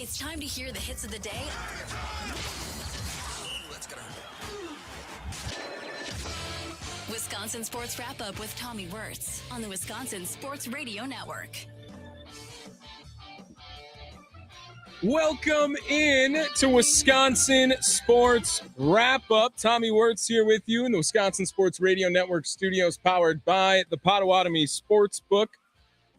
It's time to hear the hits of the day. Let's get on. Wisconsin Sports Wrap-Up with Tommy Wirtz on the Wisconsin Sports Radio Network. Welcome in to Wisconsin Sports Wrap-Up. Tommy Wirtz here with you in the Wisconsin Sports Radio Network studios, powered by the Potawatomi Sportsbook.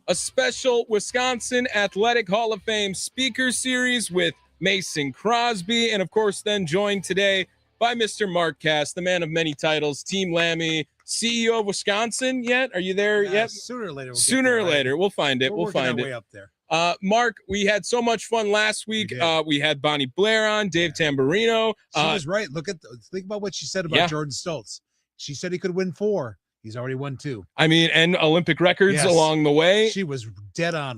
A special Wisconsin Athletic Hall of Fame speaker series with Mason Crosby, and of course then joined today by Mr. Mark Cass, the man of many titles, Team Lammy, CEO of Wisconsin yet? Are you there yet? Sooner or later. We'll find it. We'll find it. Way up there. Mark, we had so much fun last week. We had Bonnie Blair on, Dave Tamburino. She was right. Think about what she said about Jordan Stoltz. She said he could win 4. He's already won 2. I mean, and Olympic records along the way. She was dead on.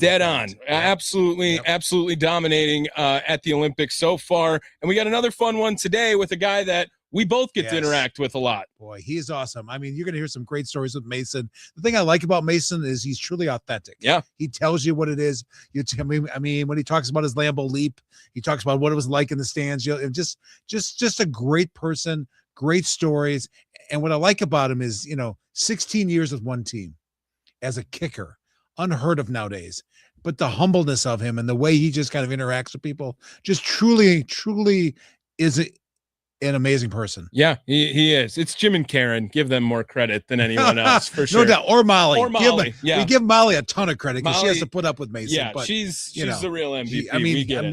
Absolutely dominating at the Olympics so far. And we got another fun one today with a guy that we both get to interact with a lot. Boy, he is awesome. I mean, you're going to hear some great stories with Mason. The thing I like about Mason is he's truly authentic. Yeah. He tells you what it is. I mean, when he talks about his Lambeau leap, he talks about what it was like in the stands. Just a great person, great stories. And what I like about him is, 16 years with one team as a kicker, unheard of nowadays. But the humbleness of him and the way he just kind of interacts with people, just truly is an amazing person. Yeah, he is. It's Jim and Karen. Give them more credit than anyone else, for sure. No doubt. Or Molly. We give Molly a ton of credit because she has to put up with Mason. Yeah, but, she's the real MVP.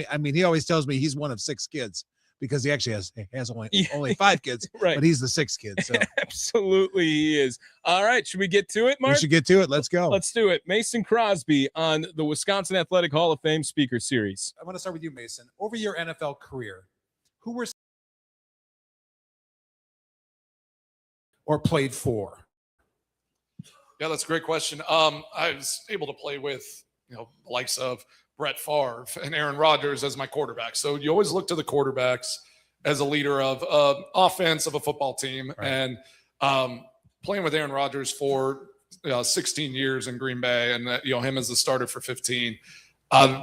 I mean, he always tells me he's one of 6 kids because he actually has only 5 kids, right? But he's the 6th kid. So absolutely, he is. All right, should we get to it, Mark? We should get to it. Let's go. Let's do it. Mason Crosby on the Wisconsin Athletic Hall of Fame Speaker Series. I want to start with you, Mason. Over your NFL career, who were or played for? Yeah, that's a great question. I was able to play with, the likes of Brett Favre and Aaron Rodgers as my quarterback. So you always look to the quarterbacks as a leader of offense of a football team. Right. And playing with Aaron Rodgers for 16 years in Green Bay, and him as the starter for 15. There's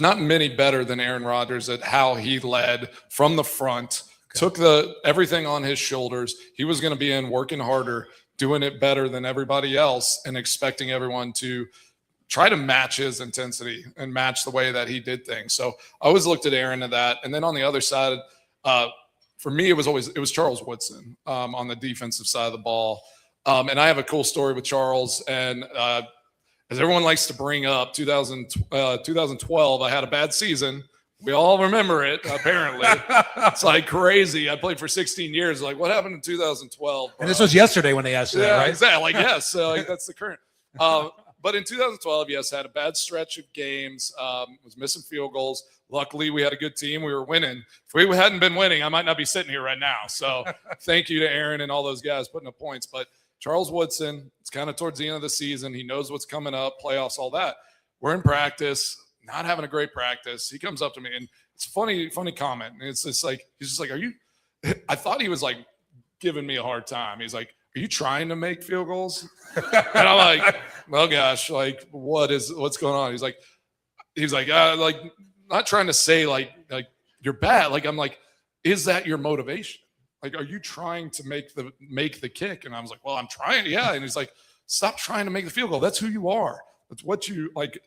not many better than Aaron Rodgers at how he led from the front. Took everything on his shoulders. He was going to be in working harder, doing it better than everybody else, and expecting everyone to try to match his intensity and match the way that he did things. So I always looked at Aaron at that. And then on the other side, for me, it was Charles Woodson on the defensive side of the ball. And I have a cool story with Charles. And as everyone likes to bring up, 2012, I had a bad season. We all remember it, apparently. It's like crazy. I played for 16 years. Like, what happened in 2012? And this was yesterday when they asked you that, right? Exactly. Yes. That's the current. But in 2012, yes, had a bad stretch of games, was missing field goals. Luckily, we had a good team. We were winning. If we hadn't been winning, I might not be sitting here right now. So thank you to Aaron and all those guys putting up points. But Charles Woodson, it's kind of towards the end of the season. He knows what's coming up, playoffs, all that. We're in practice. Not having a great practice. He comes up to me and it's a funny comment. It's just like, he's just like, are you, I thought he was like giving me a hard time. He's like, are you trying to make field goals? And I'm like, well, gosh, like what's going on? He's like, not trying to say like you're bad. Like, I'm like, is that your motivation? Like, are you trying to make the kick? And I was like, well, I'm trying. Yeah. And he's like, stop trying to make the field goal. That's who you are. That's what you like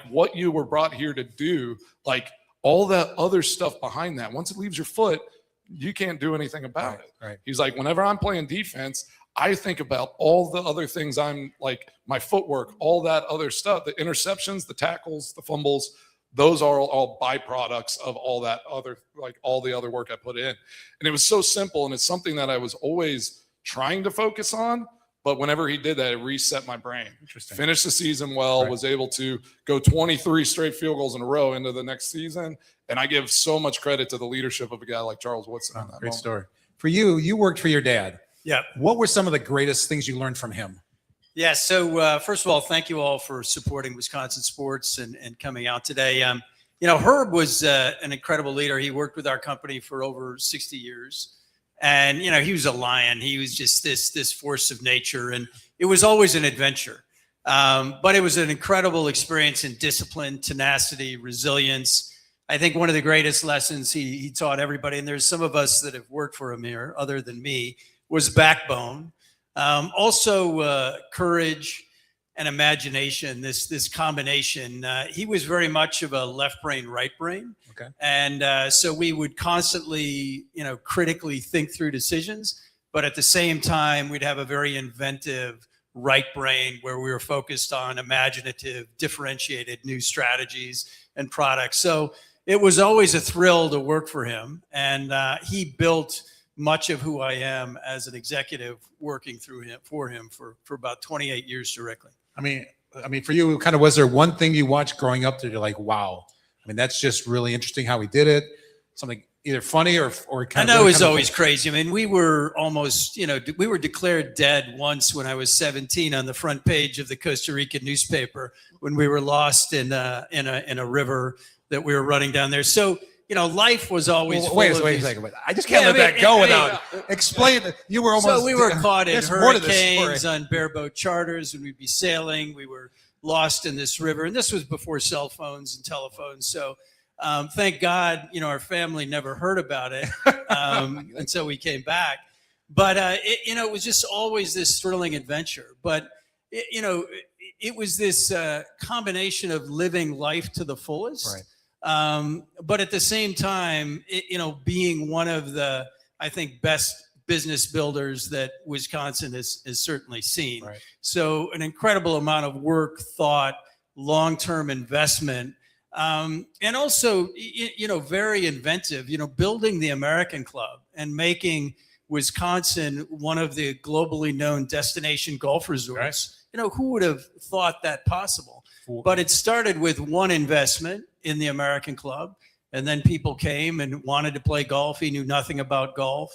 what you were brought here to do, like all that other stuff behind that. Once it leaves your foot, you can't do anything about it. Right. He's like, whenever I'm playing defense, I think about all the other things I'm like, my footwork, all that other stuff, the interceptions, the tackles, the fumbles, those are all byproducts of all that other, like all the other work I put in. And it was so simple. And it's something that I was always trying to focus on. But whenever he did that, it reset my brain. Interesting. Finished the season well, was able to go 23 straight field goals in a row into the next season. And I give so much credit to the leadership of a guy like Charles Woodson. On that Great moment. story. For you worked for your dad. Yeah. What were some of the greatest things you learned from him? Yeah. So first of all, thank you all for supporting Wisconsin sports and coming out today. Herb was an incredible leader. He worked with our company for over 60 years. And, he was a lion. He was just this force of nature. And it was always an adventure. But it was an incredible experience in discipline, tenacity, resilience. I think one of the greatest lessons he taught everybody, and there's some of us that have worked for him here other than me, was backbone. Also courage and imagination, this combination. He was very much of a left brain, right brain. Okay. And so we would constantly, critically think through decisions, but at the same time, we'd have a very inventive right brain where we were focused on imaginative, differentiated new strategies and products. So it was always a thrill to work for him. And he built much of who I am as an executive working through him for about 28 years directly. I mean, for you, kind of, was there one thing you watched growing up that you're like, wow? I mean, that's just really interesting how he did it. Something either funny or kind I of. know it's always crazy. I mean, we were almost, we were declared dead once when I was 17 on the front page of the Costa Rican newspaper when we were lost in a river that we were running down there. So, life was always. Well, wait a second. I just can't let that go without explain that you were almost. So we were caught in there's more to this hurricanes story. on bareboat charters, and we'd be sailing. We were lost in this river, and this was before cell phones and telephones. So thank God, our family never heard about it until we came back. But it was just always this thrilling adventure. But it was this combination of living life to the fullest. Right. But at the same time, being one of the, I think, best business builders that Wisconsin has certainly seen. Right. So an incredible amount of work, thought, long-term investment, and also, very inventive, building the American Club and making Wisconsin one of the globally known destination golf resorts. Right. Who would have thought that possible? But it started with one investment in the American Club, and then people came and wanted to play golf. He knew nothing about golf,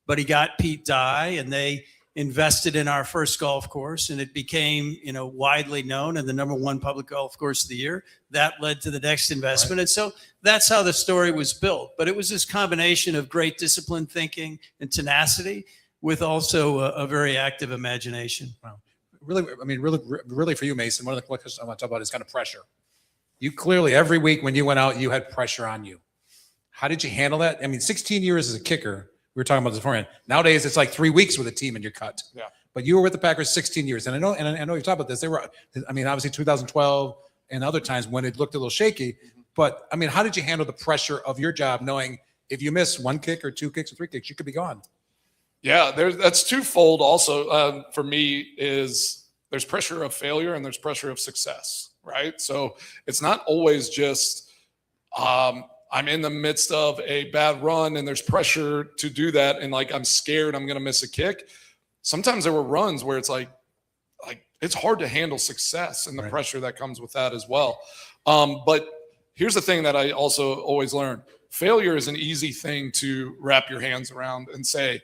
but he got Pete Dye, and they invested in our first golf course, and it became, widely known and the #1 public golf course of the year. That led to the next investment. Right. And so that's how the story was built. But it was this combination of great discipline thinking and tenacity with also a very active imagination. Wow. Really for you, Mason, one of the questions I want to talk about is kind of pressure. You clearly, every week when you went out, you had pressure on you. How did you handle that? 16 years as a kicker, we were talking about this beforehand. Nowadays, it's like 3 weeks with a team and you're cut. Yeah. But you were with the Packers 16 years. And I know you talked about this. They were, obviously 2012 and other times when it looked a little shaky. But, how did you handle the pressure of your job knowing if you miss 1 kick or 2 kicks or 3 kicks, you could be gone? Yeah, that's twofold also for me is there's pressure of failure and there's pressure of success, right? So it's not always just I'm in the midst of a bad run and there's pressure to do that and I'm scared I'm going to miss a kick. Sometimes there were runs where it's like it's hard to handle success and the pressure that comes with that as well. But here's the thing that I also always learn. Failure is an easy thing to wrap your hands around and say,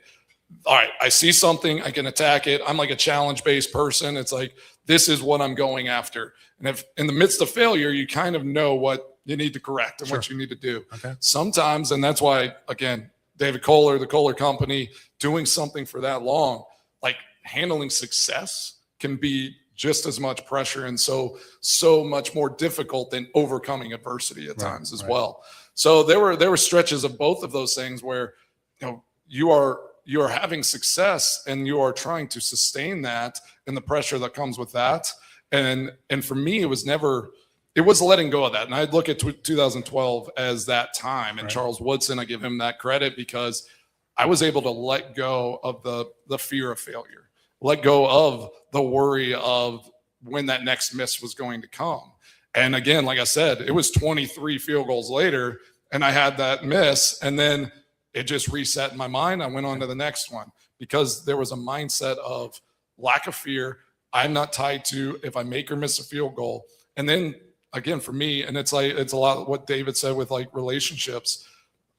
all right, I see something, I can attack it. I'm like a challenge-based person. It's like, this is what I'm going after. And if in the midst of failure, you kind of know what you need to correct and what you need to do. Okay. Sometimes, and that's why, again, David Kohler, the Kohler Company, doing something for that long, handling success can be just as much pressure and so much more difficult than overcoming adversity at times as well. So there were stretches of both of those things where, you are having success and you are trying to sustain that and the pressure that comes with that. And for me, it was letting go of that. And I'd look at 2012 as that time. And Charles Woodson, I give him that credit because I was able to let go of the fear of failure, let go of the worry of when that next miss was going to come. And again, like I said, it was 23 field goals later and I had that miss. And then it just reset in my mind. I went on to the next one because there was a mindset of lack of fear. I'm not tied to if I make or miss a field goal. And then again, for me, and it's a lot of what David said with relationships.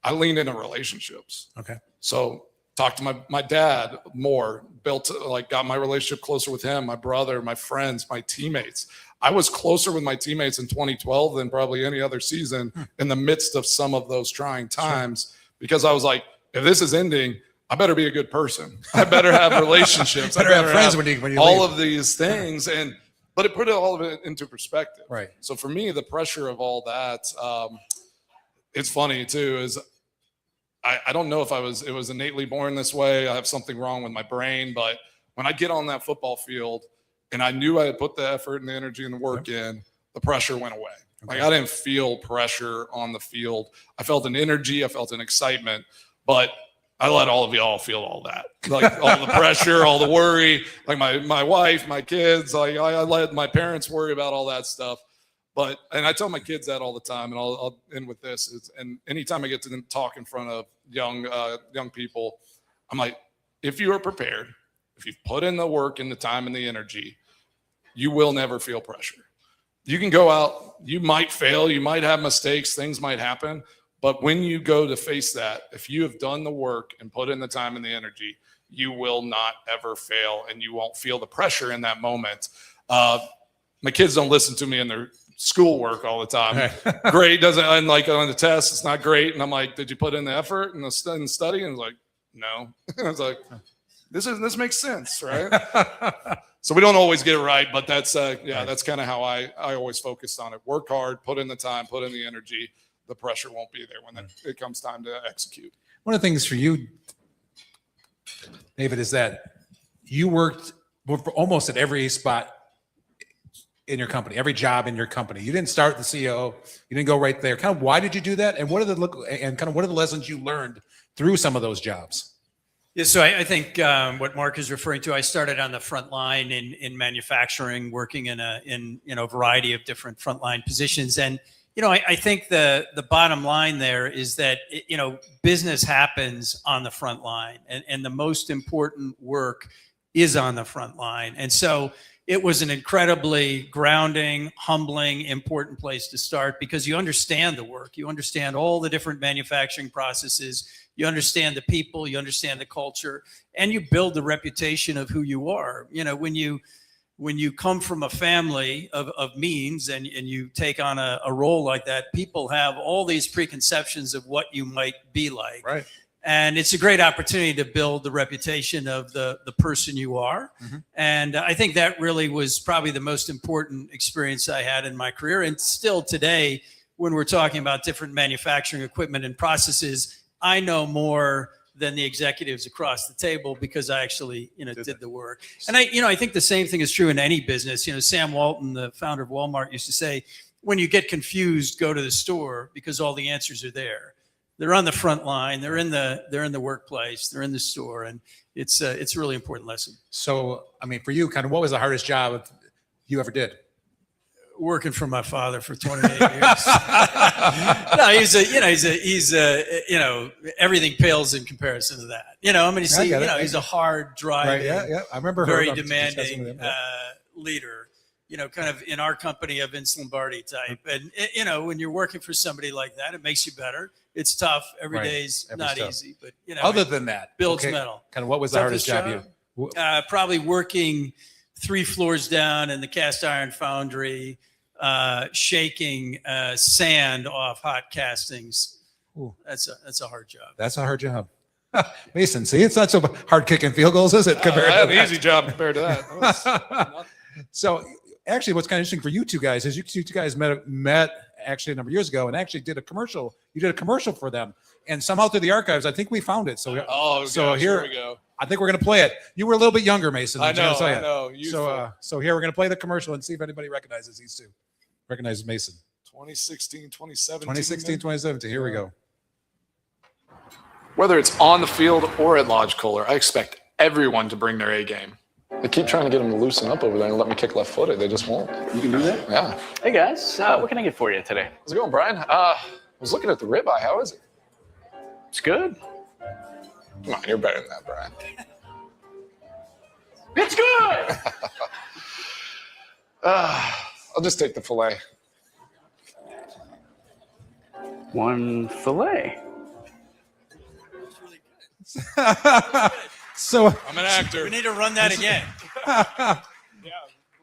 I leaned into relationships. Okay. So talked to my dad more, got my relationship closer with him, my brother, my friends, my teammates. I was closer with my teammates in 2012 than probably any other season in the midst of some of those trying times. Because I was like, if this is ending, I better be a good person. I better have relationships. Better have friends when you all leave. of these things. but it put it all of it into perspective. Right. So for me, the pressure of all that, it's funny too, is I don't know if it was innately born this way. I have something wrong with my brain, but when I get on that football field and I knew I had put the effort and the energy and the work in, the pressure went away. Like I didn't feel pressure on the field. I felt an energy, I felt an excitement, but I let all of y'all feel all that, like all the pressure, all the worry, like my wife, my kids, like I let my parents worry about all that stuff. And I tell my kids that all the time, and I'll end with this. And anytime I get to talk in front of young people, I'm like, if you are prepared, if you've put in the work and the time and the energy, you will never feel pressure. You can go out, you might fail, you might have mistakes, things might happen. But when you go to face that, if you have done the work and put in the time and the energy, you will not ever fail, and you won't feel the pressure in that moment. My kids don't listen to me in their schoolwork all the time. Grade doesn't, and like on the test, it's not great. And I'm like, did you put in the effort and the study? And it's like, no. I was like, this makes sense, right? So we don't always get it right, but that's that's kind of how I always focused on it. Work hard, put in the time, put in the energy. The pressure won't be there when it comes time to execute. One of the things for you, David, is that you worked almost at every spot in your company, every job in your company. You didn't start the CEO. You didn't go right there. Kind of why did you do that? And what are the lessons you learned through some of those jobs? Yeah, so I think what Mark is referring to, I started on the front line in manufacturing, working in a variety of different frontline positions. And I think the bottom line there is that, business happens on the front line, and the most important work is on the front line. And so it was an incredibly grounding, humbling, important place to start, because you understand the work. You understand all the different manufacturing processes. You understand the people. You understand the culture, and you build the reputation of who you are. When you come from a family of means and you take on a role like that, people have all these preconceptions of what you might be like. Right. And it's a great opportunity to build the reputation of the person you are. Mm-hmm. And I think that really was probably the most important experience I had in my career. And still today, when we're talking about different manufacturing equipment and processes, I know more than the executives across the table, because I actually, did the work. And I think the same thing is true in any business. Sam Walton, the founder of Walmart, used to say, when you get confused, go to the store, because all the answers are there. They're on the front line. They're in the workplace. They're in the store, and it's a really important lesson. So, for you, kind of, what was the hardest job you ever did? Working for my father for 28 years. No, he's everything pales in comparison to that. He's a hard driving, right, I remember very demanding leader. Kind of in our company, a Vince Lombardi type. And when you're working for somebody like that, it makes you better. It's tough. Every day's not easy, but other than that, builds metal. Kind of what was the hardest job you? Probably working 3 floors down in the cast iron foundry, shaking sand off hot castings. Ooh. That's a hard job. That's a hard job. Mason, see, it's not so hard kicking field goals, is it? I had an easy job compared to that. So actually, what's kind of interesting for you two guys is you two guys met actually a number of years ago and actually did a commercial. You did a commercial for them, and somehow through the archives, I think we found it. So here we go. I think we're going to play it. You were a little bit younger, Mason. I know. So here we're going to play the commercial and see if anybody recognizes these two. Recognizes Mason. 2016, 2017. 2016, 2017. Here we go. Whether it's on the field or at Lodge Kohler, I expect everyone to bring their A game. They keep trying to get them to loosen up over there and let me kick left-footed. They just won't. You can do that? Yeah. Hey, guys. What can I get for you today? How's it going, Brian? I was looking at the ribeye. How is it? It's good. Come on, you're better than that, Brian. It's good! I'll just take the filet. One filet. So I'm an actor. We need to run that again. Yeah,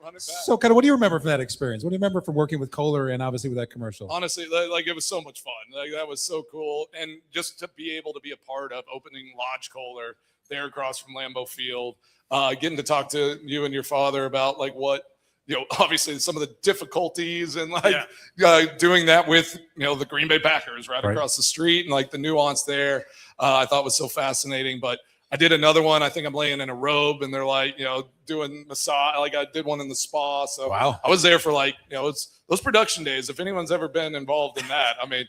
run it back. So, kind of, what do you remember from that experience? What do you remember from working with Kohler and obviously with that commercial? Honestly, like it was so much fun. Like that was so cool, and just to be able to be a part of opening Lodge Kohler there across from Lambeau Field, getting to talk to you and your father about like what obviously some of the difficulties and doing that with, the Green Bay Packers right across the street and like the nuance there, I thought was so fascinating. But I did another one. I think I'm laying in a robe and they're like, doing massage. Like I did one in the spa. So Wow. I was there for it's those production days. If anyone's ever been involved in that, I mean,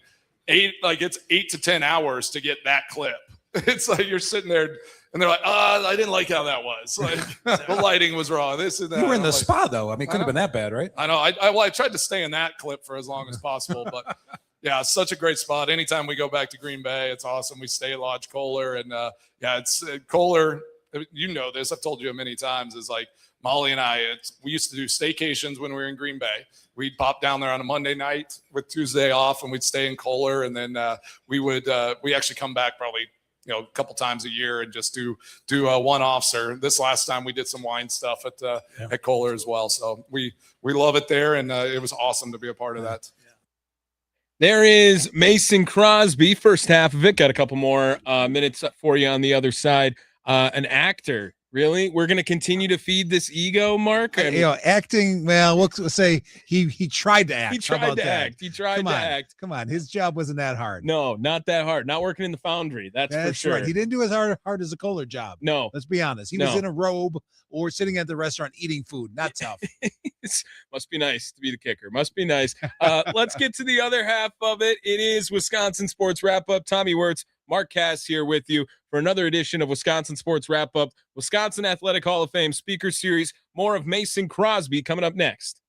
it's 8 to 10 hours to get that clip. It's like you're sitting there and they're like, I didn't like how that was. Like the lighting was wrong. This and that. You were in the spa though. I mean, it couldn't have been that bad, right? I know. I tried to stay in that clip for as long as possible, but yeah, it's such a great spot. Anytime we go back to Green Bay, it's awesome. We stay at Lodge Kohler, and it's Kohler. You know this. I've told you many times. Is like Molly and I. We used to do staycations when we were in Green Bay. We'd pop down there on a Monday night with Tuesday off, and we'd stay in Kohler, and then we actually come back probably a couple times a year and just do one-offs. Or this last time we did some wine stuff at Kohler as well. So we love it there, and it was awesome to be a part of that. There is Mason Crosby, first half of it. Got a couple more minutes for you on the other side. An actor, really? We're going to continue to feed this ego, Mark? Acting, well, we'll say he tried to act. He tried to act. He tried to act. Come on. His job wasn't that hard. No, not that hard. Not working in the foundry. That's for sure. Right. He didn't do as hard as a Kohler job. No. Let's be honest. He was in a robe or sitting at the restaurant eating food. Not tough. Must be nice to be the kicker. Must be nice. Let's get to the other half of it. It is Wisconsin Sports Wrap-Up. Tommy Wirtz, Mark Cass here with you for another edition of Wisconsin Sports Wrap-Up. Wisconsin Athletic Hall of Fame Speaker Series. More of Mason Crosby coming up next.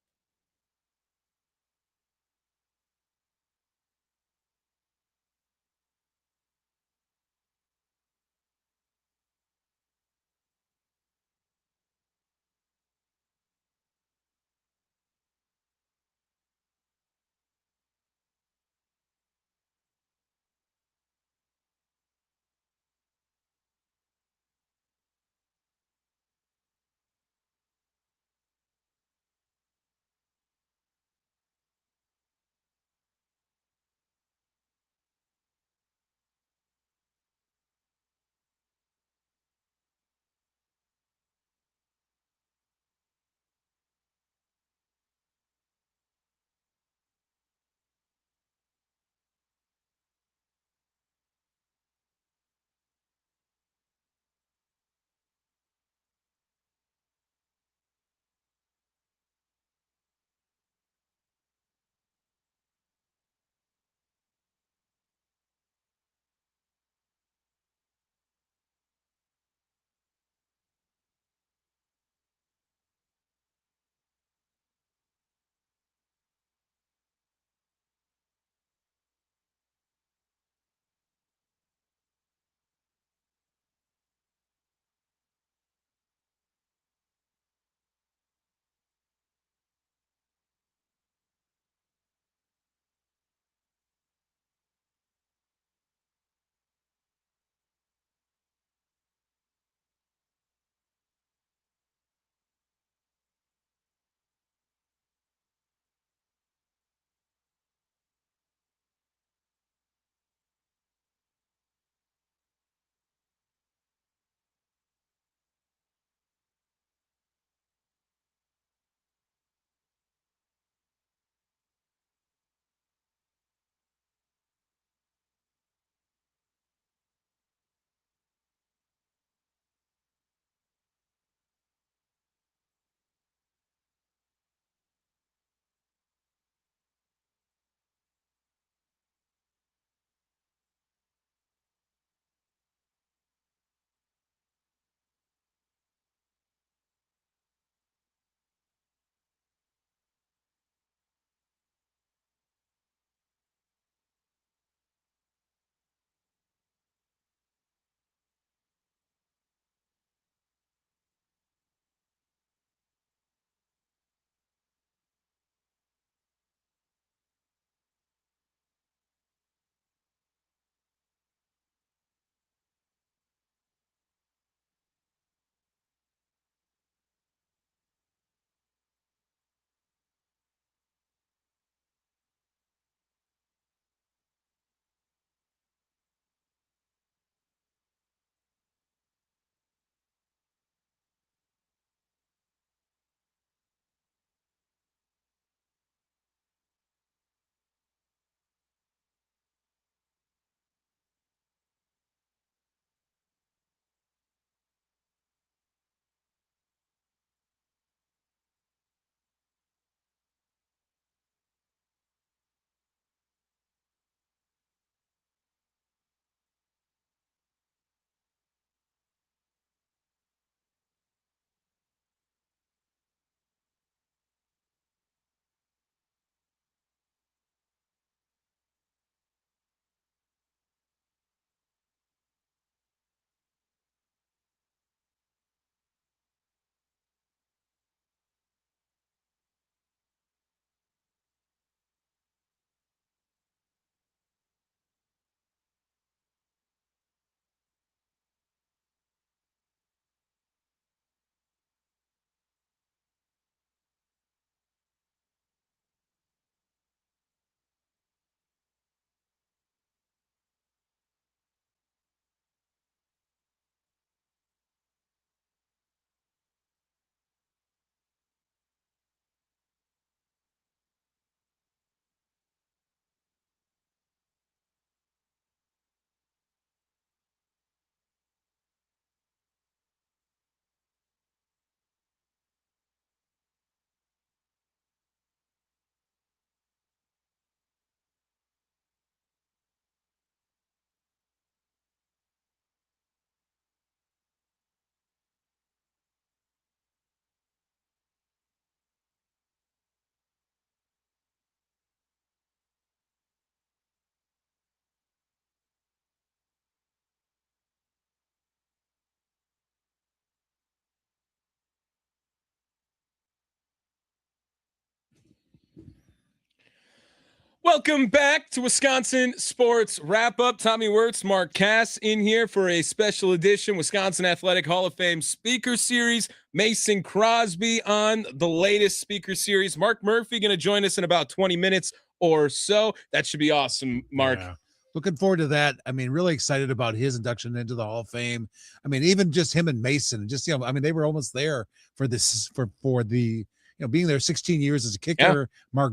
Welcome back to Wisconsin Sports Wrap Up. Tommy Wirtz, Mark Cass in here for a special edition Wisconsin Athletic Hall of Fame Speaker Series. Mason Crosby on the latest Speaker Series. Mark Murphy going to join us in about 20 minutes or so. That should be awesome, Mark. Yeah. Looking forward to that. I mean, really excited about his induction into the Hall of Fame. I mean, even just him and Mason, just, I mean, they were almost there for this, for the, being there 16 years as a kicker. Yeah. Mark,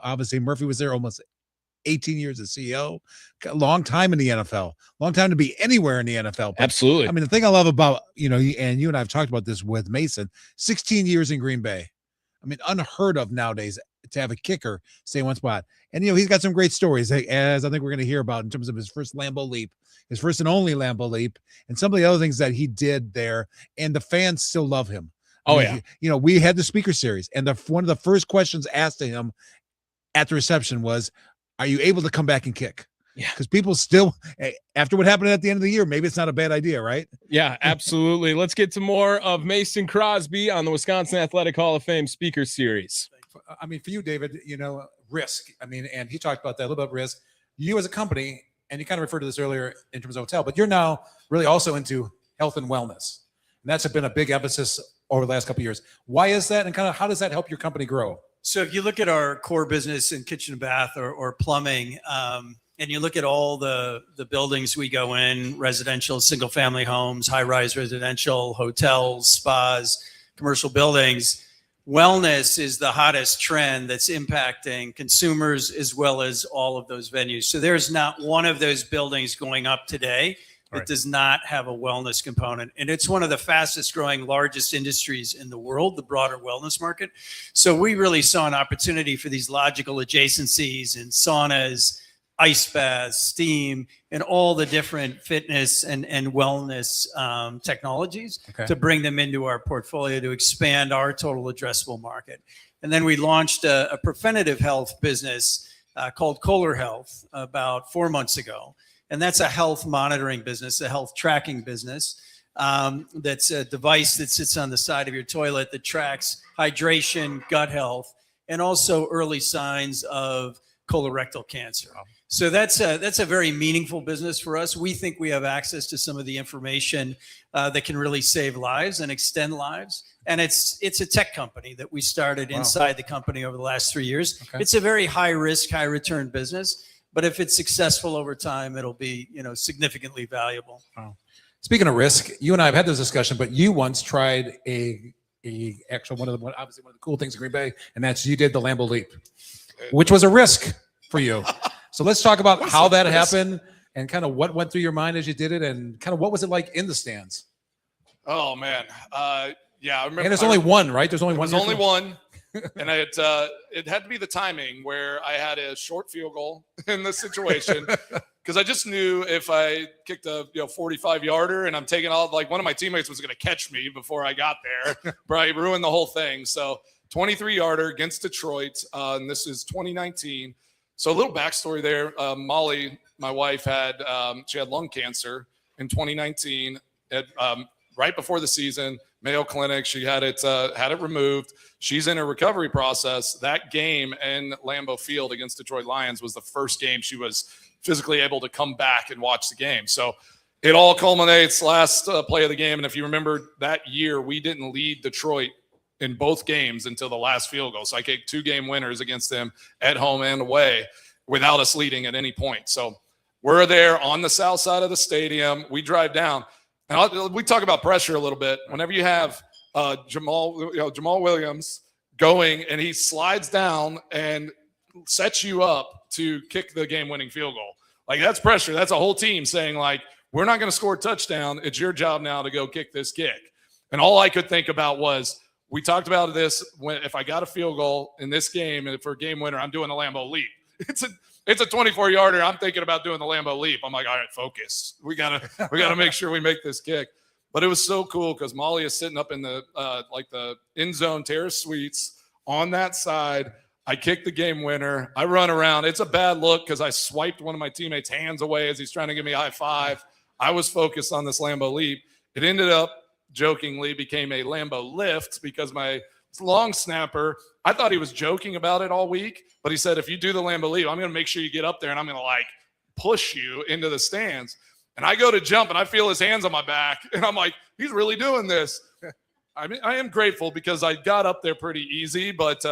obviously Murphy was there almost 18 years as CEO, a long time in the NFL, long time to be anywhere in the NFL. But, absolutely. I mean, the thing I love about, and you and I've talked about this with Mason, 16 years in Green Bay. I mean, unheard of nowadays to have a kicker stay in one spot. And, he's got some great stories, as I think we're going to hear about in terms of his first Lambeau Leap, his first and only Lambeau Leap, and some of the other things that he did there. And the fans still love him. We had the Speaker Series, and one of the first questions asked to him at the reception was, are you able to come back and kick? Yeah. Because people still, after what happened at the end of the year, maybe it's not a bad idea, right? Yeah, absolutely. Let's get to more of Mason Crosby on the Wisconsin Athletic Hall of Fame Speaker Series. I mean, for you, David, risk. I mean, and he talked about that a little bit of risk. You as a company, and you kind of referred to this earlier in terms of hotel, but you're now really also into health and wellness. And that's been a big emphasis over the last couple of years. Why is that? And kind of how does that help your company grow? So if you look at our core business in kitchen and bath or plumbing, and you look at all the buildings we go in, residential, single family homes, high-rise residential, hotels, spas, commercial buildings, wellness is the hottest trend that's impacting consumers as well as all of those venues. So there's not one of those buildings going up today that does not have a wellness component. And it's one of the fastest growing, largest industries in the world, the broader wellness market. So we really saw an opportunity for these logical adjacencies in saunas, ice baths, steam, and all the different fitness and wellness technologies to bring them into our portfolio to expand our total addressable market. And then we launched a preventative health business called Kohler Health about 4 months ago. And that's a health monitoring business, a health tracking business. That's a device that sits on the side of your toilet that tracks hydration, gut health, and also early signs of colorectal cancer. Wow. So that's a very meaningful business for us. We think we have access to some of the information that can really save lives and extend lives. And it's a tech company that we started inside the company over the last 3 years. Okay. It's a very high risk, high return business. But if it's successful over time, it'll be, significantly valuable. Wow. Speaking of risk, you and I have had this discussion, but you once tried obviously one of the cool things in Green Bay, and that's you did the Lambeau Leap, which was a risk for you. So let's talk about how that happened and kind of what went through your mind as you did it, and kind of what was it like in the stands. Oh man, yeah, I remember. And there's only one, right? There's only one. There's only one. And it had to be the timing where I had a short field goal in this situation because I just knew if I kicked a 45-yarder and I'm taking all, like one of my teammates was going to catch me before I got there, probably ruin the whole thing. So 23-yarder against Detroit, and this is 2019. So a little backstory there. Molly, my wife, she had lung cancer in 2019 right before the season. Mayo Clinic. She had it removed. She's in a recovery process. That game in Lambeau Field against Detroit Lions was the first game she was physically able to come back and watch the game. So it all culminates last play of the game. And if you remember that year, we didn't lead Detroit in both games until the last field goal. So I kicked 2 game winners against them at home and away without us leading at any point. So we're there on the south side of the stadium. We drive down. And we talk about pressure a little bit. Whenever you have Jamal Williams going and he slides down and sets you up to kick the game-winning field goal, like that's pressure. That's a whole team saying, like, we're not going to score a touchdown. It's your job now to go kick this kick. And all I could think about was, we talked about this, if I got a field goal in this game and for a game winner, I'm doing the Lambeau Leap. It's a 24-yarder. I'm thinking about doing the Lambeau Leap. I'm like, all right, focus. We gotta make sure we make this kick. But it was so cool because Molly is sitting up in the the end zone terrace suites on that side. I kick the game winner. I run around. It's a bad look because I swiped one of my teammates' hands away as he's trying to give me a high five. I was focused on this Lambeau Leap. It ended up jokingly became a Lambeau Lift because my It's a long snapper. I thought he was joking about it all week, but he said, if you do the Lambeau leap, I'm going to make sure you get up there and I'm going to like push you into the stands. And I go to jump and I feel his hands on my back and I'm like, he's really doing this. I mean, I am grateful because I got up there pretty easy, but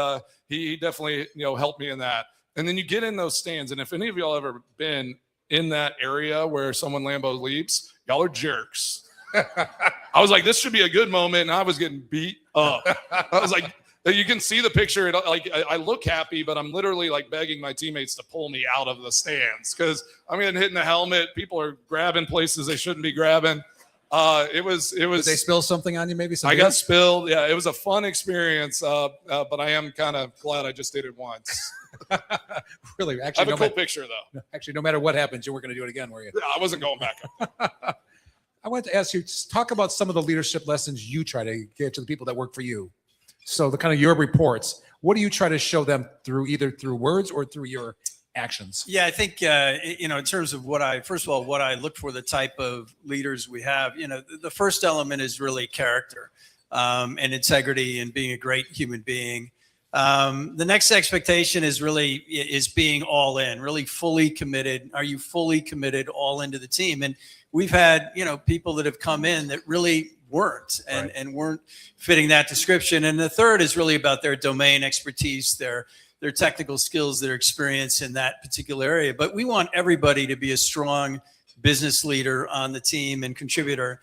he definitely, helped me in that. And then you get in those stands. And if any of y'all ever been in that area where someone Lambeau leaps, y'all are jerks. I was like, this should be a good moment. And I was getting beat up. I was like, you can see the picture. I look happy, but I'm literally like begging my teammates to pull me out of the stands because I'm getting hit in the helmet. People are grabbing places they shouldn't be grabbing. It was. Did they spill something on you? Maybe I got spilled. Yeah, it was a fun experience. But I am kind of glad I just did it once. Really, I actually, have a cool picture though. Actually, no matter what happens, you weren't going to do it again, were you? I wasn't going back up. I wanted to ask you, talk about some of the leadership lessons you try to give to the people that work for you. So the kind of your reports, what do you try to show them through either through words or through your actions? Yeah, I think, in terms of what I look for, the type of leaders we have, the first element is really character and integrity and being a great human being. The next expectation is being all in, really fully committed. Are you fully committed all into the team? And we've had, people that have come in that really weren't and weren't fitting that description. And the third is really about their domain expertise, their technical skills, their experience in that particular area. But we want everybody to be a strong business leader on the team and contributor.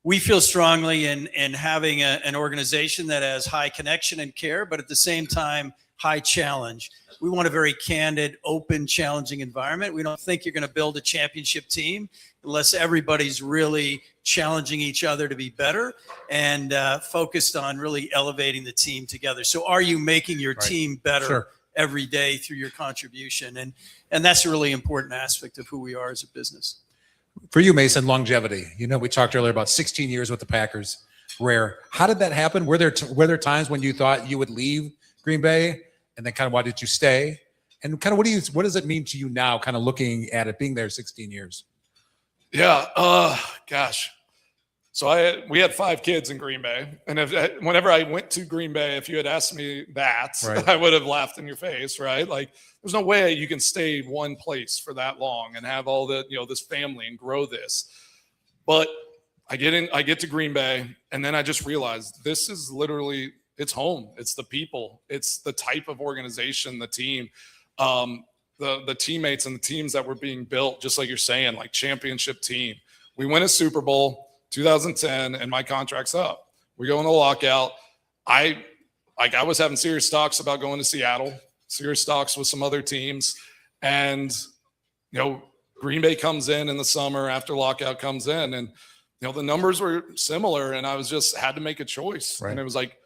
We feel strongly in having an organization that has high connection and care, but at the same time, high challenge. We want a very candid, open, challenging environment. We don't think you're going to build a championship team unless everybody's really challenging each other to be better and focused on really elevating the team together. So are you making your team better every day through your contribution? And that's a really important aspect of who we are as a business. For you, Mason, longevity. We talked earlier about 16 years with the Packers. Rare. How did that happen? Were there times when you thought you would leave Green Bay, and then kind of why did you stay? And kind of what does it mean to you now, kind of looking at it, being there 16 years? Yeah. Gosh. So we had 5 kids in Green Bay, and whenever I went to Green Bay, if you had asked me that, I would have laughed in your face, right? Like, there's no way you can stay one place for that long and have all the this family and grow this. But I get to Green Bay, and then I just realized this is literally it's home. It's the people. It's the type of organization, the team, the teammates and the teams that were being built. Just like you're saying, like championship team. We win a Super Bowl. 2010, and my contract's up. We go in the lockout. I was having serious talks about going to Seattle, serious talks with some other teams. And, Green Bay comes in the summer after lockout comes in, and, the numbers were similar, and I had to make a choice. Right. And it was like,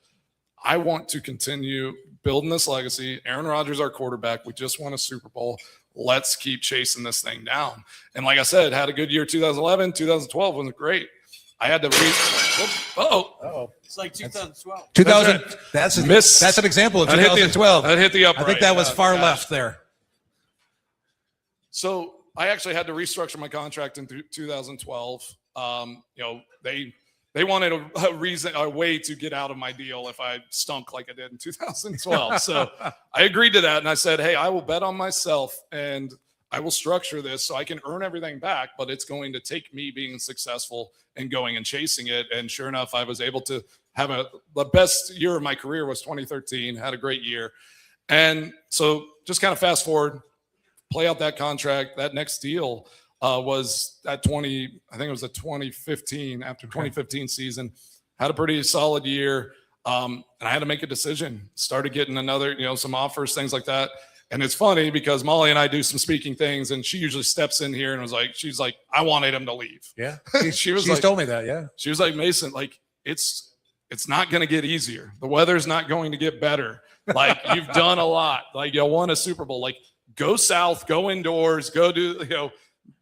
I want to continue building this legacy. Aaron Rodgers, our quarterback. We just won a Super Bowl. Let's keep chasing this thing down. And like I said, had a good year 2011, 2012 was great. I had to It's like 2012. 2000. That's an example of 2012. That hit the upright. I think that was far left there. So I actually had to restructure my contract in 2012. They wanted a way to get out of my deal if I stunk like I did in 2012. So I agreed to that, and I said, hey, I will bet on myself, and I will structure this so I can earn everything back, but it's going to take me being successful and going and chasing it. And sure enough, I was able to have the best year of my career was 2013, had a great year. And so just kind of fast forward, play out that contract. That next deal was at I think it was the 2015, after 2015 season, had a pretty solid year. And I had to make a decision, started getting another, some offers, things like that. And it's funny because Molly and I do some speaking things, and she usually steps in here and she's like, I wanted him to leave. Yeah. She's told me that. Yeah. She was like, Mason, like it's not going to get easier. The weather's not going to get better. Like you've done a lot. Like you won a Super Bowl. Like go south, go indoors, go do,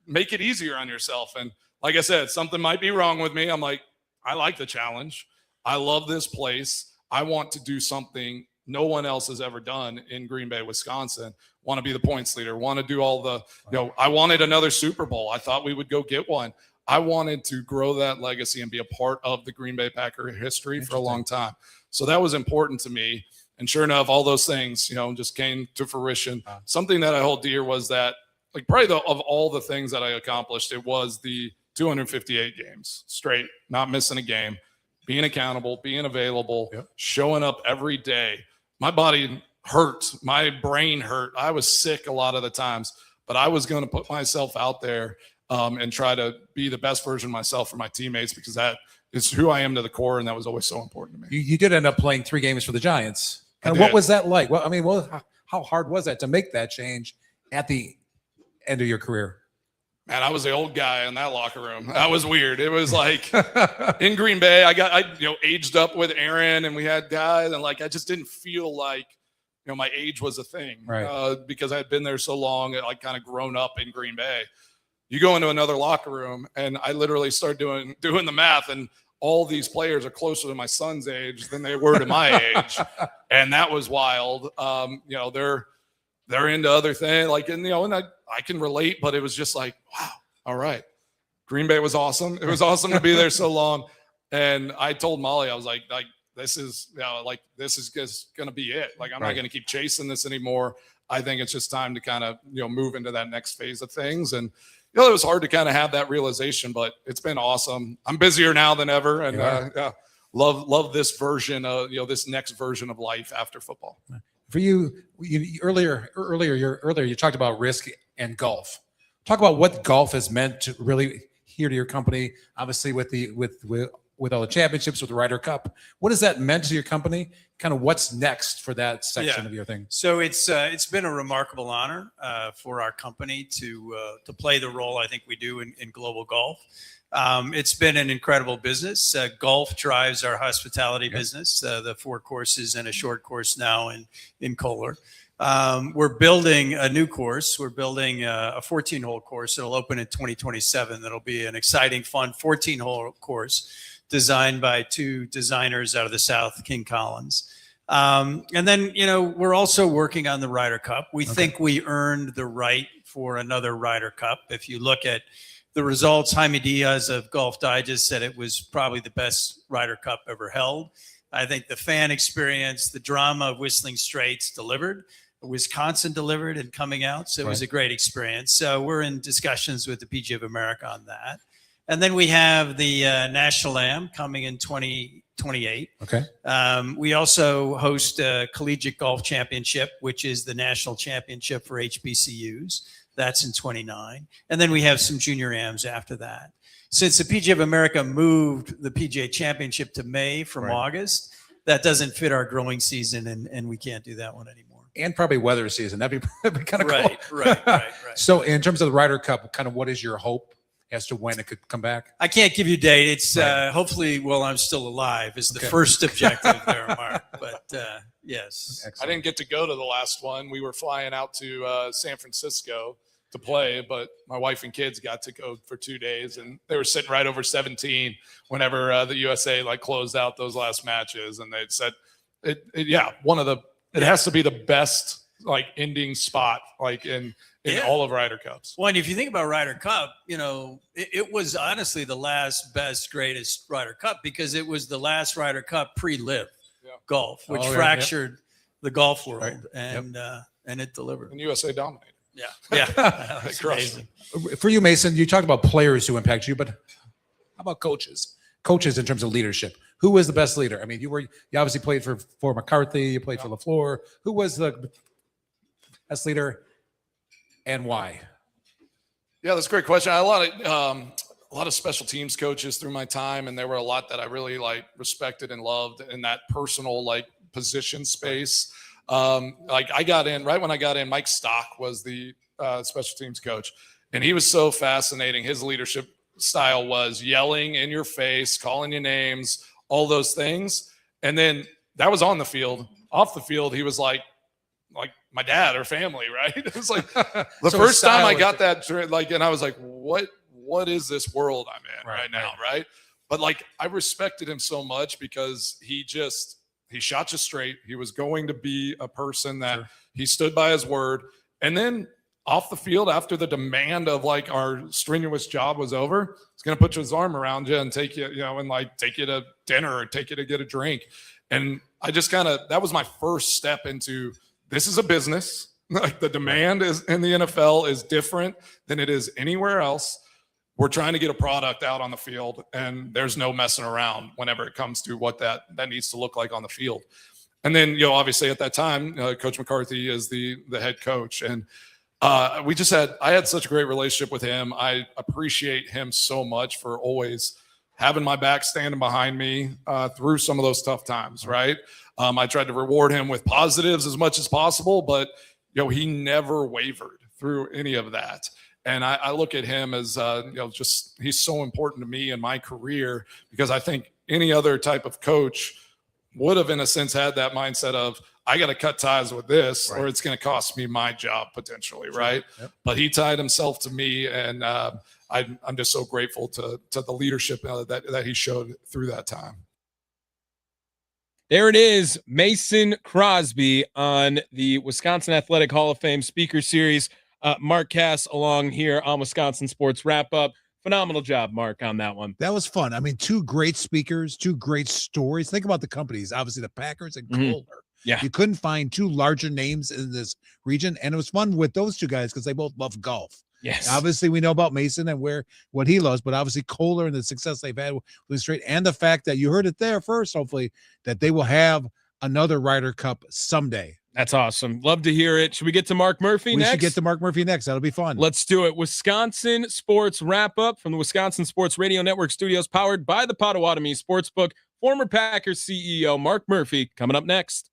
make it easier on yourself. And like I said, something might be wrong with me. I'm like, I like the challenge. I love this place. I want to do something no one else has ever done in Green Bay, Wisconsin. Want to be the points leader, want to do all the, I wanted another Super Bowl. I thought we would go get one. I wanted to grow that legacy and be a part of the Green Bay Packer history for a long time. So that was important to me. And sure enough, all those things, just came to fruition. Something that I hold dear was that, like, probably of all the things that I accomplished, it was the 258 games straight, not missing a game, being accountable, being available, showing up every day. My body hurt. My brain hurt. I was sick a lot of the times, but I was going to put myself out there and try to be the best version of myself for my teammates, because that is who I am to the core, and that was always so important to me. You did end up playing 3 games for the Giants. And what was that like? Well, I mean, how hard was that to make that change at the end of your career? Man, I was the old guy in that locker room. That was weird. It was like in Green Bay, I aged up with Aaron, and we had guys, and like I just didn't feel like my age was a thing, right? Because I had been there so long, like kind of grown up in Green Bay. You go into another locker room, and I literally start doing the math, and all these players are closer to my son's age than they were to my age, and that was wild. They're into other things, like, and I can relate, but it was just like, wow, all right. Green Bay was awesome. It was awesome to be there so long. And I told Molly, I was like this is this is just gonna be it. Like, I'm not gonna keep chasing this anymore. I think it's just time to kind of move into that next phase of things. And it was hard to kind of have that realization, but it's been awesome. I'm busier now than ever, and love this version of this next version of life after football. For you earlier you talked about risk and golf. Talk about what golf has meant to really here to your company. Obviously, with all the championships, with the Ryder Cup, what has that meant to your company? Kind of what's next for that section of your thing? So it's been a remarkable honor for our company to play the role I think we do in global golf. It's been an incredible business. Golf drives our hospitality business, the 4 courses and a short course now in Kohler. We're building a new course. We're building a 14-hole course. It'll open in 2027. That'll be an exciting, fun 14-hole course designed by 2 designers out of the South, King Collins. And then, we're also working on the Ryder Cup. We think we earned the right for another Ryder Cup. If you look at the results, Jaime Diaz of Golf Digest said it was probably the best Ryder Cup ever held. I think the fan experience, the drama of Whistling Straits delivered. Wisconsin delivered and coming out. So it was a great experience. So we're in discussions with the PGA of America on that. And then we have the National Am coming in 2028. Okay. We also host a Collegiate Golf Championship, which is the national championship for HBCUs. That's in 29. And then we have some junior AMs after that. Since the PGA of America moved the PGA Championship to May from August, that doesn't fit our growing season, and we can't do that one anymore. And probably weather season. That'd be kind of cool. Right. So in terms of the Ryder Cup, kind of what is your hope as to when it could come back? I can't give you a date. It's hopefully while I'm still alive is the first objective there, Mark. But yes. Excellent. I didn't get to go to the last one. We were flying out to San Francisco to play, but my wife and kids got to go for 2 days, and they were sitting right over 17 whenever the USA closed out those last matches, and they said, it has to be the best ending spot in all of Ryder Cups. Well, and if you think about Ryder Cup, it was honestly the last best, greatest Ryder Cup because it was the last Ryder Cup pre-live golf, which fractured the golf world, and it delivered. And USA dominated. Yeah. That's amazing. For you, Mason, you talked about players who impact you, but how about coaches? Coaches in terms of leadership. Who was the best leader? I mean, you obviously played for McCarthy, you played for LaFleur. Who was the best leader and why? Yeah, that's a great question. I had a lot of special teams coaches through my time, and there were a lot that I really respected and loved in that personal position space. I got in right when I got in. Mike Stock was the special teams coach, and he was so fascinating. His leadership style was yelling in your face, calling you names, all those things. And then that was on the field. Off the field, he was like my dad or family, right? It was the first time I got that, and I was like, what is this world I'm in right now, right? But I respected him so much because he shot you straight. He was going to be a person that he stood by his word. And then off the field, after the demand of our strenuous job was over, he's going to put his arm around you and take you, and take you to dinner or take you to get a drink. And I just that was my first step into, this is a business. Like, the demand is in the NFL is different than it is anywhere else. We're trying to get a product out on the field, and there's no messing around whenever it comes to what that needs to look like on the field. And then, obviously at that time, Coach McCarthy is the head coach. And I had such a great relationship with him. I appreciate him so much for always having my back, standing behind me through some of those tough times, right? I tried to reward him with positives as much as possible, but he never wavered through any of that. And I look at him as just, he's so important to me in my career, because I think any other type of coach would have, in a sense, had that mindset of, I got to cut ties with this, or it's going to cost me my job potentially, right? Yep. But he tied himself to me, and I'm just so grateful to the leadership that he showed through that time. There it is, Mason Crosby on the Wisconsin Athletic Hall of Fame Speaker Series. Mark Cass along here on Wisconsin Sports Wrap Up. Phenomenal job, Mark, on that one. That was fun. I mean, two great speakers, two great stories. Think about the companies, obviously the Packers and Kohler. Yeah. You couldn't find two larger names in this region, and it was fun with those two guys because they both love golf. Yes. Obviously, we know about Mason and what he loves, but obviously Kohler and the success they've had with straight, and the fact that you heard it there first, hopefully, that they will have another Ryder Cup someday. That's awesome. Love to hear it. Should we get to Mark Murphy next? We should get to Mark Murphy next. That'll be fun. Let's do it. Wisconsin Sports Wrap Up from the Wisconsin Sports Radio Network studios, powered by the Potawatomi Sportsbook. Former Packers CEO Mark Murphy coming up next.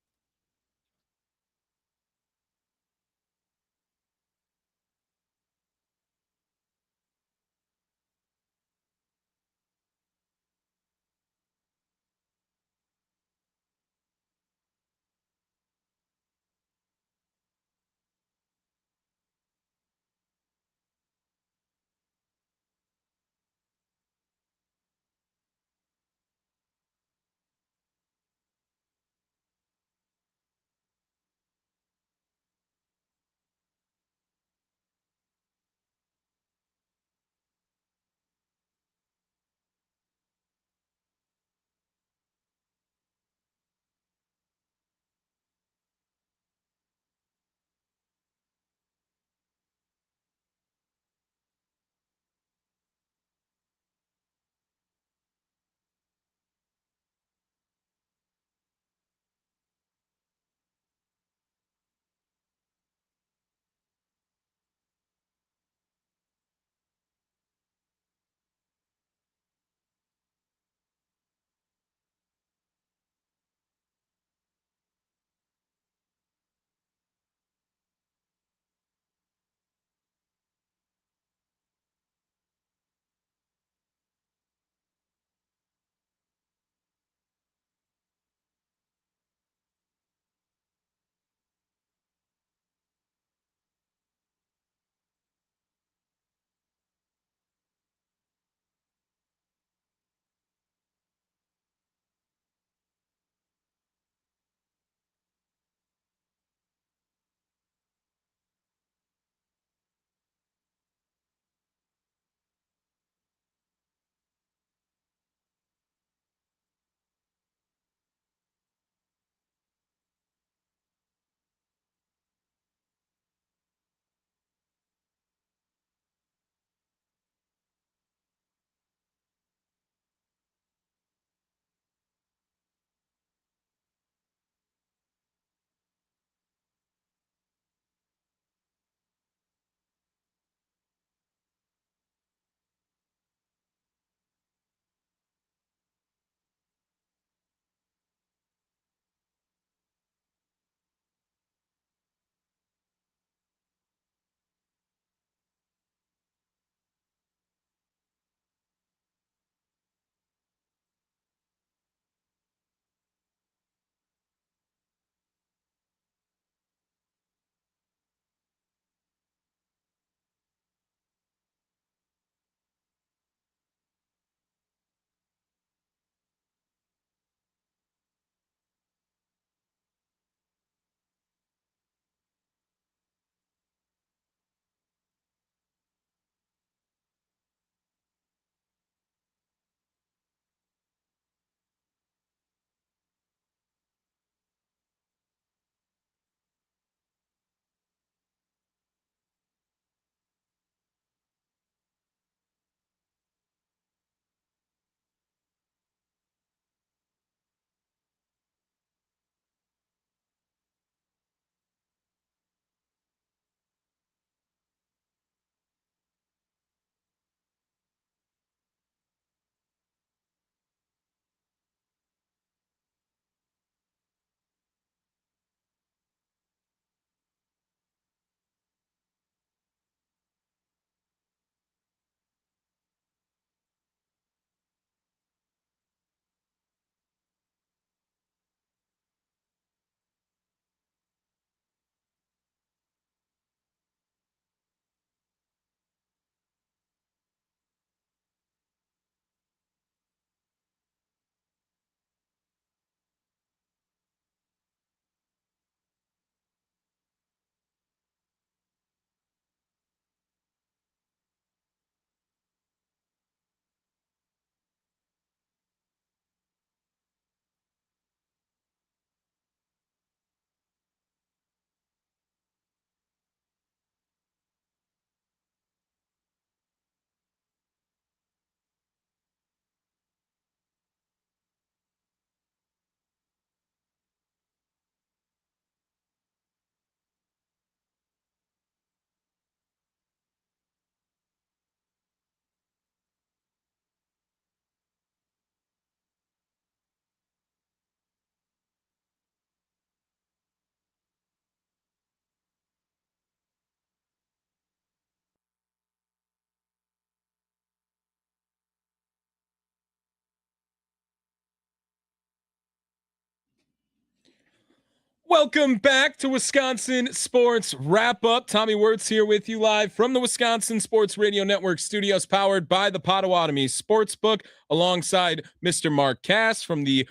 Welcome back to Wisconsin Sports Wrap Up. Tommy Wirtz here with you live from the Wisconsin Sports Radio Network studios, powered by the Potawatomi Sportsbook, alongside Mr. Mark Cass from the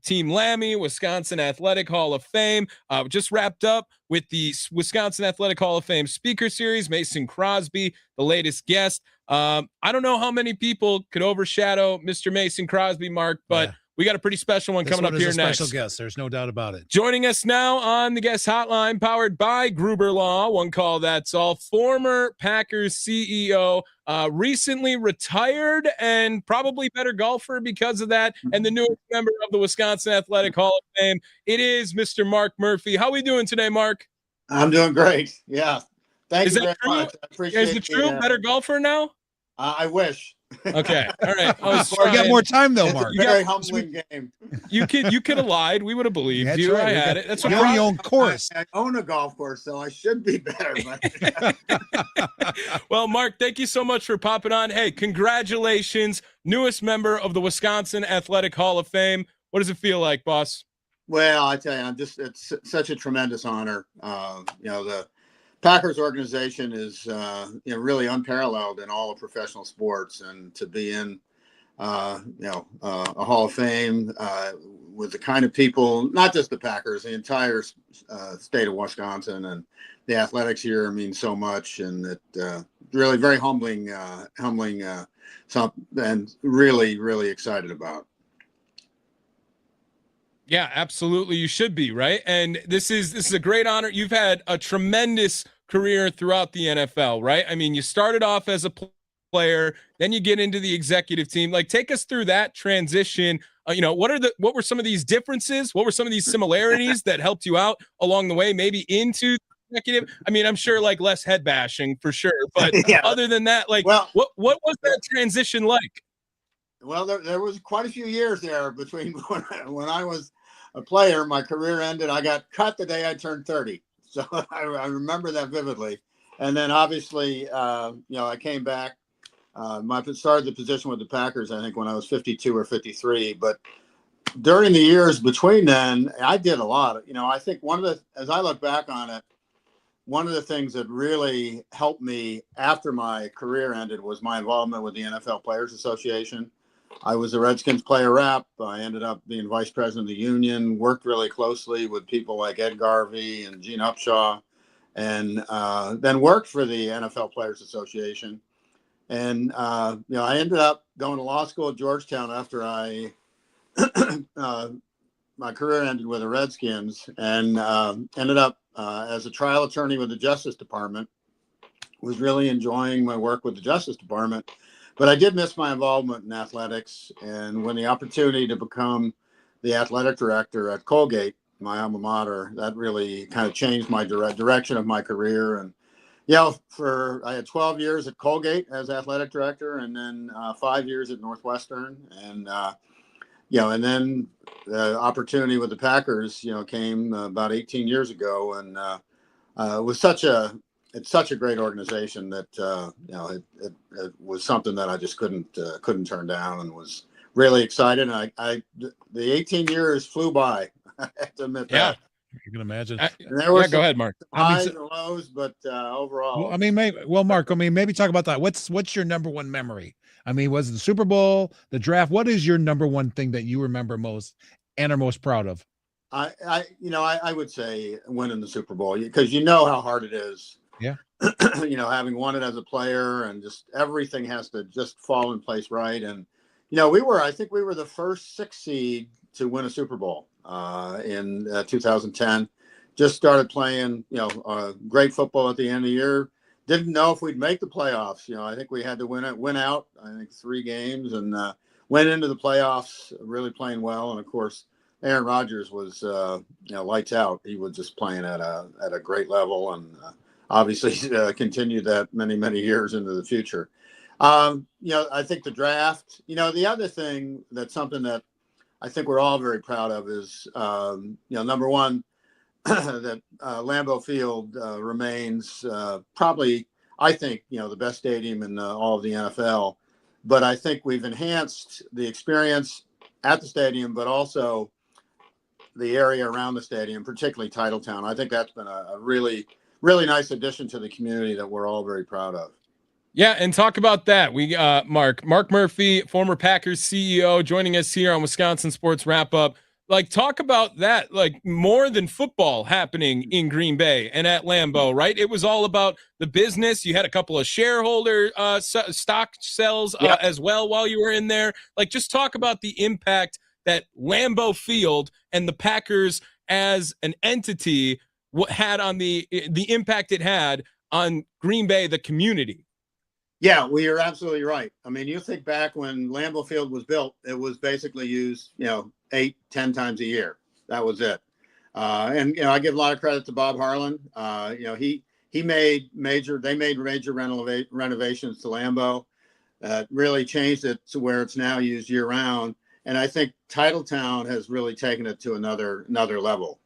Team Lammy Wisconsin Athletic Hall of Fame. Just wrapped up with the Wisconsin Athletic Hall of Fame Speaker Series. Mason Crosby, the latest guest. I don't know how many people could overshadow Mr. Mason Crosby, Mark, but we got a pretty special one coming up here next. Special guest. There's no doubt about it. Joining us now on the guest hotline, powered by Gruber Law, one call, that's all. Former Packers CEO, recently retired and probably better golfer because of that, and the newest member of the Wisconsin Athletic Hall of Fame. It is Mr. Mark Murphy. How are we doing today, Mark? I'm doing great. Yeah. Thank you very true? much. I appreciate Is it true? Better golfer now? I wish. Okay. All right. You got more time though, Mark. It's a very humbling game. You could have lied. We would have believed That's you. right. I had it. That's what you own your own course. I own a golf course, so I should be better. But Well, Mark, thank you so much for popping on. Hey, congratulations, newest member of the Wisconsin Athletic Hall of Fame. What does it feel like, boss? well, I tell you, it's such a tremendous honor. The Packers organization is really unparalleled in all of professional sports, and to be in a Hall of Fame with the kind of people, not just the Packers, the entire state of Wisconsin, and the athletics here means so much, and it really very humbling, and really, really excited about. Yeah, absolutely. You should be, right? And this is a great honor. You've had a tremendous career throughout the NFL, right? I mean, you started off as a player, then you get into the executive team. Like, take us through that transition. What were some of these differences? What were some of these similarities that helped you out along the way, maybe into executive? I mean, I'm sure like less head bashing for sure, but Yeah. other than that, like, what was that transition like? Well, there was quite a few years there between when I was a player, my career ended. I got cut the day I turned 30. So I remember that vividly. And then obviously, I came back. Started the position with the Packers, I think, when I was 52 or 53. But during the years between then, I did a lot. I think as I look back on it, one of the things that really helped me after my career ended was my involvement with the NFL Players Association. I was a Redskins player rep. I ended up being vice president of the union, worked really closely with people like Ed Garvey and Gene Upshaw, and then worked for the NFL Players Association. And, I ended up going to law school at Georgetown after my career ended with the Redskins, and ended up as a trial attorney with the Justice Department. Was really enjoying my work with the Justice Department. But I did miss my involvement in athletics, and when the opportunity to become the athletic director at Colgate, my alma mater, that really kind of changed my direction of my career. And I had 12 years at Colgate as athletic director, and then 5 years at Northwestern, and and then the opportunity with the Packers, came about 18 years ago, and it was such a great organization that it was something that I just couldn't turn down, and was really excited. And the 18 years flew by. I have to admit that. You can imagine. And there were Go ahead, Mark. highs and lows, but overall, Mark, maybe talk about that. What's your number one memory? I mean, was it the Super Bowl, the draft? What is your number one thing that you remember most and are most proud of? I would say winning the Super Bowl, because how hard it is. Yeah. Having won it as a player, and just everything has to just fall in place right. And I think we were the first 6 seed to win a Super Bowl in 2010. Just started playing great football at the end of the year. Didn't know if we'd make the playoffs. I think we had to win out, I think 3 games, and went into the playoffs really playing well. And of course, Aaron Rodgers was lights out. He was just playing at a great level, and obviously continued that many years into the future. I think the draft, the other thing, that's something that I think we're all very proud of, is, number one, that Lambeau Field remains probably, I think, the best stadium in all of the NFL. But I think we've enhanced the experience at the stadium, but also the area around the stadium, particularly Titletown. I think that's been a really, really nice addition to the community that we're all very proud of. Yeah, and talk about that. We Mark Murphy, former Packers CEO, joining us here on Wisconsin Sports Wrap Up. Like, talk about that, like more than football happening in Green Bay and at Lambeau, right? It was all about the business. You had a couple of shareholder stock sales as well while you were in there. Like, just talk about the impact that Lambeau Field and the Packers as an entity had on the impact it had on Green Bay, the community. Yeah, well, you're absolutely right. I mean, you think back when Lambeau Field was built, it was basically used, 8-10 times a year. That was it. And I give a lot of credit to Bob Harlan. He made major renovations to Lambeau that really changed it to where it's now used year round. And I think Titletown has really taken it to another level.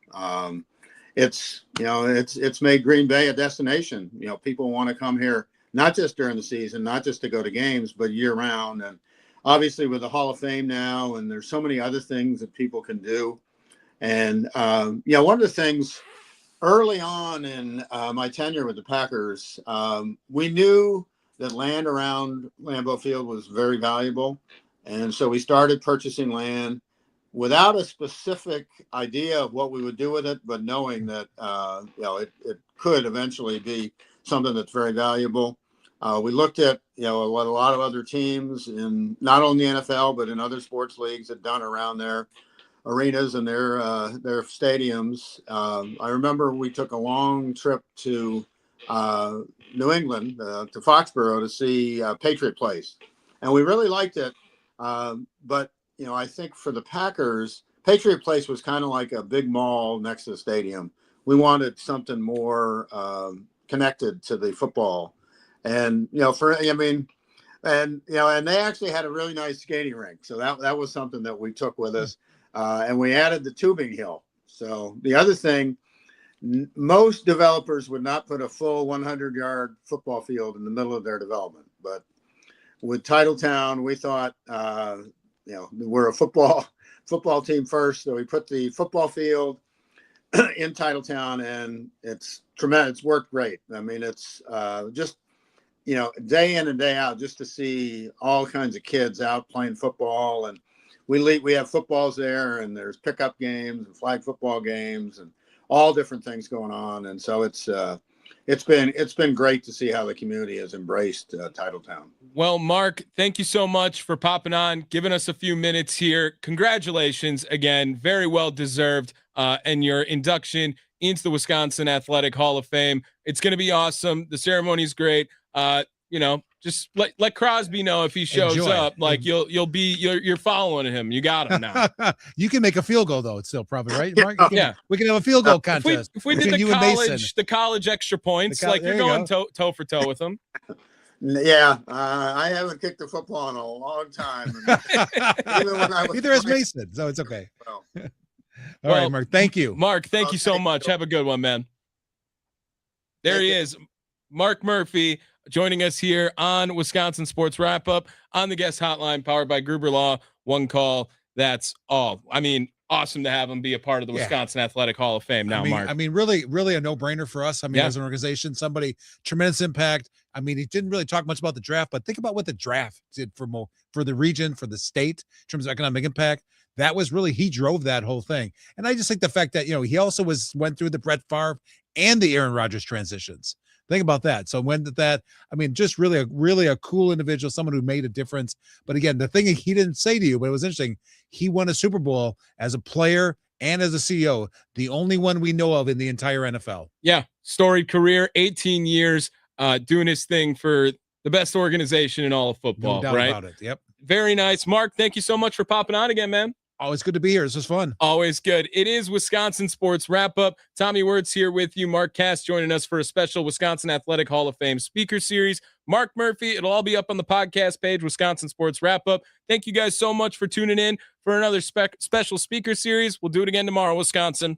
It's made Green Bay a destination. People want to come here, not just during the season, not just to go to games, but year round. And obviously with the Hall of Fame now, and there's so many other things that people can do. And, one of the things early on in my tenure with the Packers, we knew that land around Lambeau Field was very valuable. And so we started purchasing land without a specific idea of what we would do with it, but knowing that, it could eventually be something that's very valuable. We looked at, what a lot of other teams in not only the NFL, but in other sports leagues had done around their arenas and their stadiums. I remember we took a long trip to New England, to Foxborough, to see Patriot Place. And we really liked it. But, I think for the Packers, Patriot Place was kind of like a big mall next to the stadium. We wanted something more connected to the football. And, and they actually had a really nice skating rink. So that was something that we took with us. And we added the tubing hill. So the other thing, most developers would not put a full 100-yard football field in the middle of their development. But with Titletown, we thought, we're a football team first. So we put the football field in Titletown, and it's tremendous. It's worked great. I mean, it's just, day in and day out, just to see all kinds of kids out playing football. And we have footballs there, and there's pickup games and flag football games and all different things going on. And so it's been great to see how the community has embraced Titletown. Well, Mark, thank you so much for popping on, giving us a few minutes here. Congratulations again, very well deserved, and your induction into the Wisconsin Athletic Hall of Fame. It's going to be awesome. The ceremony is great. Just let Crosby know if he shows up. Like you're following him. You got him now. You can make a field goal though. It's still probably right, Mark. We can have a field goal contest. If we did the college extra points, you're going toe for toe with him. Yeah, I haven't kicked a football in a long time. Even when I was Neither has Mason, so it's okay. Well, All right, Mark. Thank you. Mark, thank you so much. Have a good one, man. There he is, Mark Murphy, joining us here on Wisconsin Sports Wrap Up on the guest hotline, powered by Gruber Law. One call. That's all. I mean, awesome to have him be a part of the Wisconsin Athletic Hall of Fame now, Mark. I mean, really a no-brainer for us. I mean, as an organization, somebody tremendous impact. I mean, he didn't really talk much about the draft, but think about what the draft did for the region, for the state, in terms of economic impact. That was really, he drove that whole thing. And I just think the fact that, he also went through the Brett Favre and the Aaron Rodgers transitions. Think about that. So just really a cool individual, someone who made a difference. But again, the thing he didn't say to you, but it was interesting, he won a Super Bowl as a player and as a CEO, the only one we know of in the entire NFL. Yeah. Storied career, 18 years, doing his thing for the best organization in all of football. No doubt right? about it. Yep. Very nice. Mark, thank you so much for popping on again, man. Always good to be here. This was fun. Always good. It is Wisconsin Sports Wrap Up. Tommy Wirtz here with you. Mark Cass joining us for a special Wisconsin Athletic Hall of Fame speaker series. Mark Murphy, it'll all be up on the podcast page, Wisconsin Sports Wrap Up. Thank you guys so much for tuning in for another special speaker series. We'll do it again tomorrow, Wisconsin.